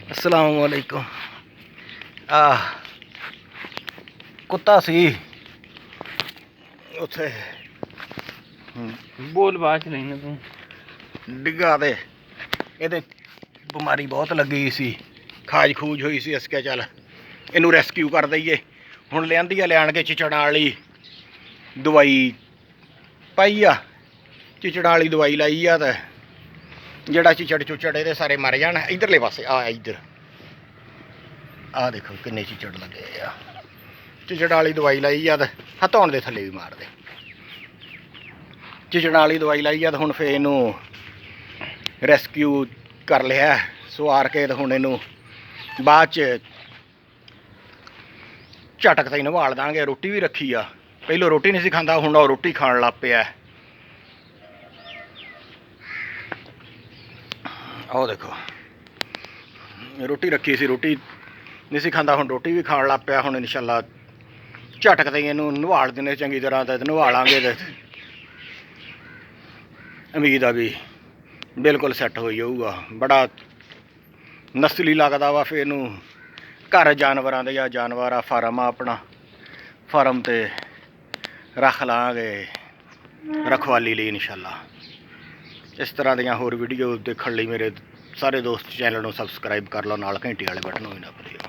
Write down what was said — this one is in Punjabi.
अस्सलाम वालेकुम। कुत्ता सी उत्थे बोल बात नहीं ना तू डिग्गा ते ਇਹਦੇ ਬਿਮਾਰੀ ਬਹੁਤ ਲੱਗੀ ਸੀ, ਖਾਜ ਖੂਜ ਹੋਈ ਸੀ। ਅਸੀਂ ਕਿਹਾ ਚੱਲ ਇਹਨੂੰ ਰੈਸਕਿਊ ਕਰ ਦਈਏ। ਹੁਣ ਲਿਆਂਦੀ ਆ, ਲਿਆਣ ਕੇ ਚਿਚੜਾਂ ਵਾਲੀ ਦਵਾਈ ਪਾਈ ਆ, ਚਿਚੜਾਂ ਵਾਲੀ ਦਵਾਈ ਲਾਈ ਆ। ਤੇ ਜਿਹੜਾ ਚਿਚੜ ਚੁਚੜ ਇਹਦੇ ਸਾਰੇ ਮਰ ਜਾਣ। ਇਧਰਲੇ ਪਾਸੇ ਆ ਇੱਧਰ ਆ ਦੇਖੋ ਕਿੰਨੇ ਚਿਚੜ ਲੱਗੇ ਆ। ਚਿਚੜਾਂ ਵਾਲੀ ਦਵਾਈ ਲਾਈ ਆ ਤੇ ਹਥੌਣ ਦੇ ਥੱਲੇ ਵੀ ਮਾਰਦੇ। ਚਿਚੜਾਂ ਵਾਲੀ ਦਵਾਈ ਲਾਈ ਆ ਤੇ ਹੁਣ ਫੇਰ ਇਹਨੂੰ ਰੈਸਕਿਊ ਕਰ ਲਿਆ ਸਵਾਰ ਕੇ। ਤੇ ਹੁਣ ਇਹਨੂੰ ਬਾਅਦ 'ਚ ਝਟਕ ਤੇ ਨਵਾਲ ਦਾਂਗੇ। ਰੋਟੀ ਵੀ ਰੱਖੀ ਆ, ਪਹਿਲੋਂ ਰੋਟੀ ਨਹੀਂ ਸੀ ਖਾਂਦਾ, ਹੁਣ ਉਹ ਰੋਟੀ ਖਾਣ ਲੱਗ ਪਿਆ। ਆਹ ਦੇਖੋ ਰੋਟੀ ਰੱਖੀ ਸੀ, ਰੋਟੀ ਨਹੀਂ ਸੀ ਖਾਂਦਾ, ਹੁਣ ਰੋਟੀ ਵੀ ਖਾਣ ਲੱਗ ਪਿਆ। ਹੁਣ ਇਨਸ਼ਾਅੱਲਾ ਝਟਕ ਤੇ ਇਹਨੂੰ ਨਵਾਲ ਦਿੰਦੇ ਚੰਗੀ ਤਰ੍ਹਾਂ। ਤੇ ਨਵਾਲਾਂਗੇ ਤੇ ਉਮੀਦ ਆ ਵੀ ਬਿਲਕੁਲ ਸੈੱਟ ਹੋ ਜਾਊਗਾ। ਬੜਾ ਨਸਲੀ ਲੱਗਦਾ ਵਾ। ਫਿਰ ਇਹਨੂੰ ਘਰ ਜਾਨਵਰਾਂ ਦੇ ਜਾਂ ਜਾਨਵਰ ਆ ਫਾਰਮ ਆ ਆਪਣਾ, ਫਾਰਮ 'ਤੇ ਰੱਖ ਲਾਂਗੇ ਰਖਵਾਲੀ ਲਈ ਇਨਸ਼ਾਅੱਲਾ। ਇਸ ਤਰ੍ਹਾਂ ਦੀਆਂ ਹੋਰ ਵੀਡੀਓ ਦੇਖਣ ਲਈ ਮੇਰੇ ਸਾਰੇ ਦੋਸਤ ਚੈਨਲ ਨੂੰ ਸਬਸਕ੍ਰਾਈਬ ਕਰ ਲਓ, ਨਾਲ ਘੰਟੀ ਵਾਲੇ ਬਟਨ ਨੂੰ ਵੀ ਨੱਪ ਦਿਓ।